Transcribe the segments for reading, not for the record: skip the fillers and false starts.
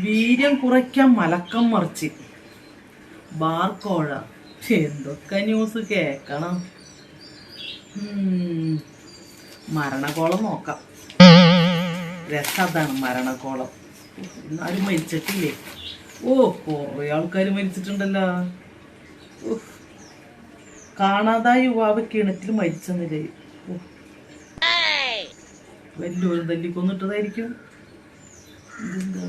വീര്യം കുറയ്ക്കാൻ മലക്കം മറിച്ച് ബാർക്കോഴ. എന്തൊക്കെ ന്യൂസ് കേക്കണം. മരണകോളം നോക്കാം. രസം അതാണ് മരണകോളം. എന്നാലും മരിച്ചിട്ടില്ലേ? ഓ, കുറേ ആൾക്കാർ മരിച്ചിട്ടുണ്ടല്ലോ. കാണാതായ യുവാവ് കിണറ്റിൽ മരിച്ചെന്നില്ലേ? വലിയൊരു തല്ലിക്കൊന്നിട്ടതായിരിക്കും. ഇതെന്താ?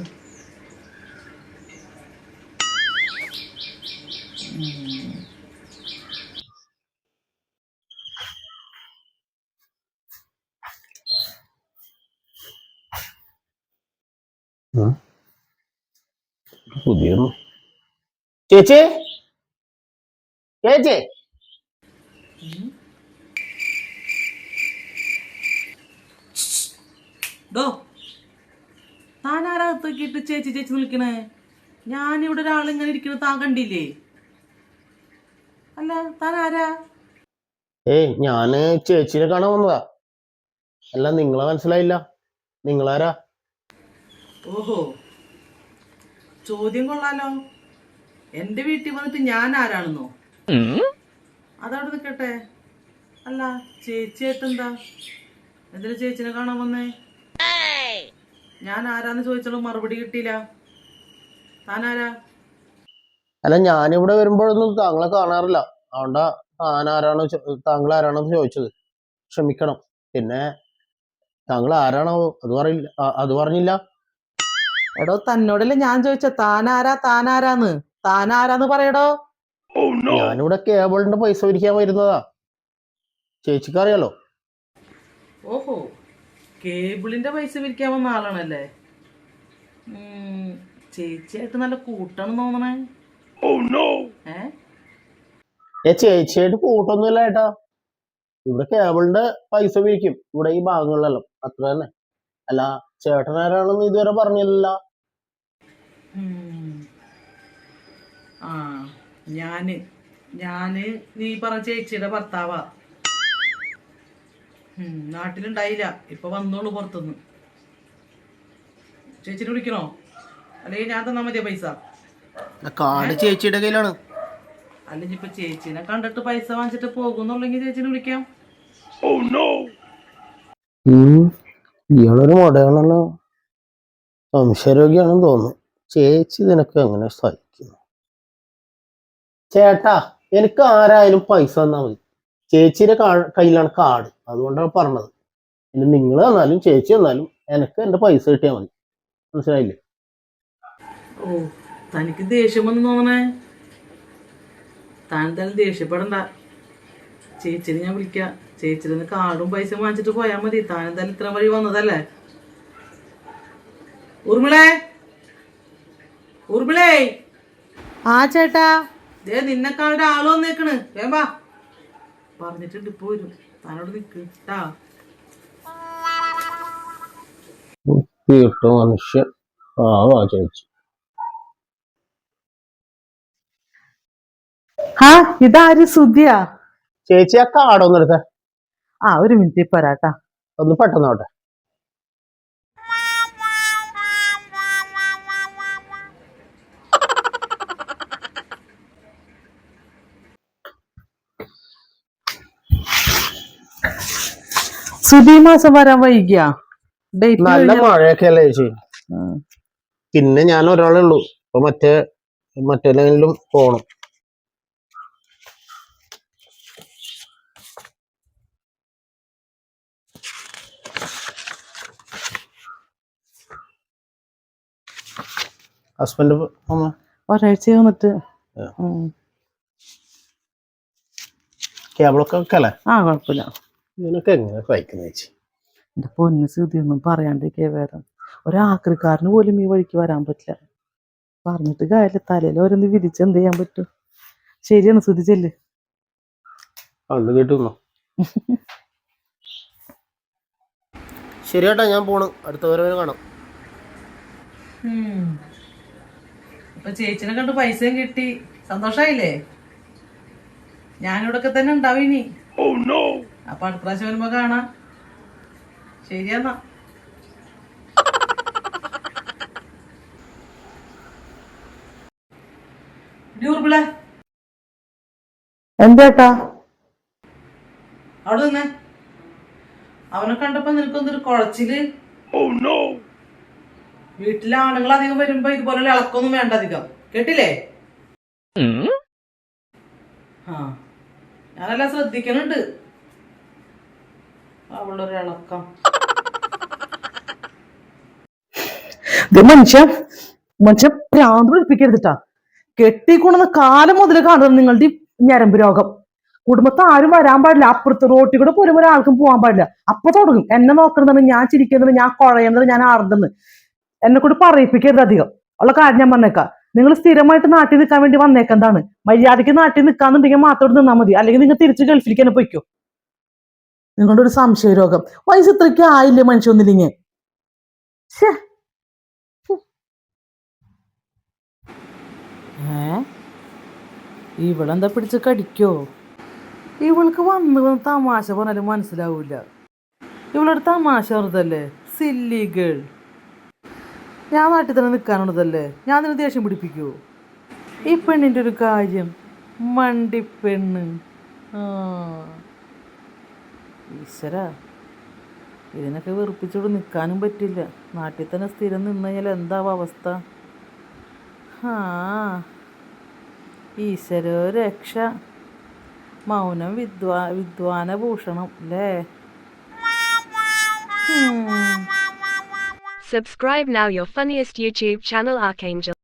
പുതിയ ചേച്ചി ചേച്ചി ഡോ, താൻ ആരാകത്ത് നോക്കിയിട്ട് ചേച്ചി ചേച്ചി വിളിക്കണേ? ഞാനിവിടെ ഒരാളിങ്ങനെ ഇരിക്കണ താൻ കണ്ടില്ലേ? അല്ല, താൻ ആരാ? ഞാന് ചേച്ചിനെ കാണാൻ വന്നതാ. അല്ല, നിങ്ങളെ മനസ്സിലായില്ല. നിങ്ങളാരാ? ഓഹോ, ചോദ്യം കൊള്ളാലോ. എന്റെ വീട്ടിൽ വന്നിട്ട് ഞാൻ ആരാണെന്നോ? അതവിടെ നിൽക്കട്ടെ. അല്ല, ചേച്ചിയായിട്ടെന്താ? എന്തിനാ ചേച്ചിനെ കാണാൻ വന്നേ? ഞാൻ ആരാന്ന് ചോദിച്ചാലും മറുപടി കിട്ടിയില്ല. താൻ ആരാ? അല്ല, ഞാനിവിടെ വരുമ്പോഴൊന്നും താങ്കളെ കാണാറില്ല. അതുകൊണ്ടാ താങ്കൾ ആരാണെന്ന് ചോദിച്ചത്. ക്ഷമിക്കണം. പിന്നെ താങ്കൾ ആരാണോ അത് പറഞ്ഞില്ല. എടോ, തന്നോടല്ലേ ഞാൻ ചോദിച്ച താനാരാന്ന് താനാരാന്ന് പറയടോ. ഞാനിവിടെ കേബിളിന്റെ പൈസ പിരിക്കാൻ വരുന്നതാ. ചേച്ചിക്ക് അറിയാലോ. ഓഹോ, കേബിളിന്റെ പൈസ പിരിക്കാൻ വന്ന ആളാണല്ലേ? ചേച്ചിയായിട്ട് നല്ല കൂട്ടാണ് തോന്നണേ. ചേച്ചിയായിട്ട് കൂട്ടൊന്നുമില്ല ഏട്ടാ. ഇവിടെ കേബിളിന്റെ പൈസ പിരിക്കും, ഇവിടെ ഈ ഭാഗങ്ങളിലെല്ലാം. അത്ര തന്നെ. അല്ല, ചേട്ടൻ ആരാണെന്ന് ഇതുവരെ പറഞ്ഞില്ല. ആ, ഞാന് നീ പറഞ്ഞ ചേച്ചിയുടെ ഭർത്താവാ. നാട്ടിലുണ്ടായില്ല, ഇപ്പൊ വന്നോളൂ പുറത്തുനിന്ന്. ചേച്ചിനെ വിളിക്കണോ? അല്ലെങ്കിൽ ഞാൻ തന്നാ മതിയോ പൈസ? കാർഡ് ചേച്ചിയുടെ കയ്യിലാണ്. അല്ലെങ്കിൽ ഇപ്പൊ ചേച്ചിനെ കണ്ടിട്ട് പൈസ വാങ്ങിച്ചിട്ട് പോകുന്നുള്ളെങ്കിൽ ചേച്ചിനെ വിളിക്കാം. ഇയാളൊരു മോഡലാണല്ലോ. സംശയരോഗിയാണെന്ന് തോന്നുന്നു. ചേച്ചി നിനക്ക് എങ്ങനെ സഹിക്കുന്നു? ചേട്ടാ, എനിക്ക് ആരായാലും പൈസ തന്നാ മതി. ചേച്ചിയുടെ കയ്യിലാണ് കാർഡ്, അതുകൊണ്ടാണ് പറഞ്ഞത്. ഇനി നിങ്ങൾ തന്നാലും ചേച്ചി തന്നാലും എനിക്ക് എന്റെ പൈസ കിട്ടിയാൽ മതി. മനസ്സിലായില്ലേ? ഓ, തനിക്ക് ദേഷ്യം വന്ന് തോന്നണേ. താൻ എന്തായാലും ദേഷ്യപ്പെടണ്ട. ചേച്ചിനെ ഞാൻ വിളിക്കാം. ചേച്ചിയുടെ കാർഡും പൈസ വാങ്ങിച്ചിട്ട് പോയാൽ മതി. താൻ എന്തായാലും ഇത്ര വഴി വന്നതല്ലേ. ഊർമിളേ, ഊർമിളേ. ആ ചേട്ടാ, നിന്നെ കാണൊരു ആള് വന്നേക്കണ്. വേമ്പാ പറഞ്ഞിട്ടുണ്ട്, ഇപ്പൊ വരും. താനോട് നിക്ക് ട്ടാ. മനുഷ്യൻ. ചേച്ചി ഇതാര്? സുധിയാ? ചേച്ചി ആ കാർഡ് ഒന്ന് എടുത്തേ. ഒരു മിനിറ്റ് പോരാട്ടാ. ഒന്ന് പെട്ടെന്നോട്ടെ. സുധി മാസം വരാൻ വൈകിയാ? നല്ല മഴയൊക്കെ അല്ലേ ചേച്ചി? പിന്നെ ഞാൻ ഒരാളേ ഉള്ളൂ. അപ്പൊ മറ്റേലെങ്കിലും പോണം. ഹസ്ബൻഡ് ഒരാഴ്ച വന്നിട്ട്. കേബിളൊക്കെ വെക്കല്ലേ? കുഴപ്പമില്ല. നിനക്ക് എങ്ങനെ സഹിക്കുന്ന ചേച്ചി? എന്റെ പൊന്ന് സുധി, ഒന്നും പറയാണ്ടിരിക്കേ വേദം. ഒരാക്രിക്കാരന് പോലും ഈ വഴിക്ക് വരാൻ പറ്റില്ല. പറഞ്ഞിട്ട് കാര്യമില്ല, തലയിൽ ഓരോന്ന് വിരിച്ച് എന്ത് ചെയ്യാൻ പറ്റും? ശരിയാണ് സുധി, ചെല്ല്. കേട്ടുന്നോ? ശരിയാട്ടാ, ഞാൻ പോണു. അടുത്ത വരവിന് കാണാം. ഇപ്പൊ ചേച്ചിനെ കണ്ട് പൈസയും കിട്ടി, സന്തോഷായില്ലേ? ഞാനിവിടൊക്കെ തന്നെ ഉണ്ടാവും ഇനി. അപ്പൊ അടുത്ത പ്രാവശ്യം വരുമ്പോ കാണാം. ശരിയെന്നാ. കുറുപ്പിളെ എന്തേട്ടാ? അവിടെ നിന്ന് അവനെ കണ്ടപ്പോ നിനക്കൊന്നൊരു കുഴച്ചില്. വീട്ടിലെ ആണുങ്ങൾ അധികം വരുമ്പോ ഇതുപോലെ ഇളക്കൊന്നും വേണ്ട അധികം, കേട്ടില്ലേ? ആ, ഞാനെല്ലാം ശ്രദ്ധിക്കണുണ്ട്. അവളൊരു ഇളക്കം. മനുഷ്യ പ്രാന്ത് പിടിപ്പിക്കരുതിട്ടാ. കെട്ടിക്കൊണ്ടുന്ന കാലം മുതൽ കാണുന്നത് നിങ്ങളുടെ ഈ ഞരമ്പ് രോഗം. കുടുംബത്തെ ആരും വരാൻ പാടില്ല, അപ്പുറത്ത് റോട്ടിൽ കൂടെ പോലും ഒരാൾക്കും പോകാൻ പാടില്ല. അപ്പൊ തുടങ്ങും എന്നെ നോക്കണമെന്ന്, ഞാൻ ചിരിക്കുന്നത്, ഞാൻ കുഴയുന്നത്, ഞാൻ ആറുന്നത്. എന്നെ കൂടെ പറയിപ്പിക്കരുത് അധികം. ഉള്ള കാര്യം ഞാൻ പറഞ്ഞേക്കാം. നിങ്ങൾ സ്ഥിരമായിട്ട് നാട്ടിൽ നിൽക്കാൻ വേണ്ടി വന്നേക്കെന്താണ്? മര്യാദയ്ക്ക് നാട്ടിൽ നിൽക്കാന്നുണ്ടെങ്കിൽ മാത്രം നിന്നാൽ മതി, അല്ലെങ്കിൽ നിങ്ങൾ തിരിച്ച് ഗൾഫിലേക്ക് തന്നെ പൊയ്ക്കോ. നിങ്ങളുടെ ഒരു സംശയ രോഗം. വയസ്സ് ഇത്രയ്ക്ക് ആയില്ലേ മനുഷ്യൊന്നില്ലെങ്കിൽ. ഇവളെന്താ പിടിച്ച് കടിക്കോ? ഇവൾക്ക് വന്ന് തമാശ പറഞ്ഞാലും മനസ്സിലാവൂല. ഇവളൊരു തമാശ പറഞ്ഞതല്ലേ, സില്ലി ഗേൾ. ഞാൻ നാട്ടിൽ തന്നെ നിൽക്കാനുള്ളതല്ലേ, ഞാൻ നിന്നെ ദേഷ്യം പിടിപ്പിക്കൂ? ഈ പെണ്ണിൻ്റെ ഒരു കാര്യം, മണ്ടിപ്പെണ്ണ്. ഈശ്വര, ഇതിനൊക്കെ വെറുപ്പിച്ചോട് നിൽക്കാനും പറ്റില്ല. നാട്ടിൽ തന്നെ സ്ഥിരം നിന്ന് കഴിഞ്ഞാൽ എന്താവും അവസ്ഥ? ഈശ്വരോ രക്ഷ. മൗനം വിദ്വാനഭൂഷണം അല്ലേ? Subscribe now your funniest YouTube channel Archangel.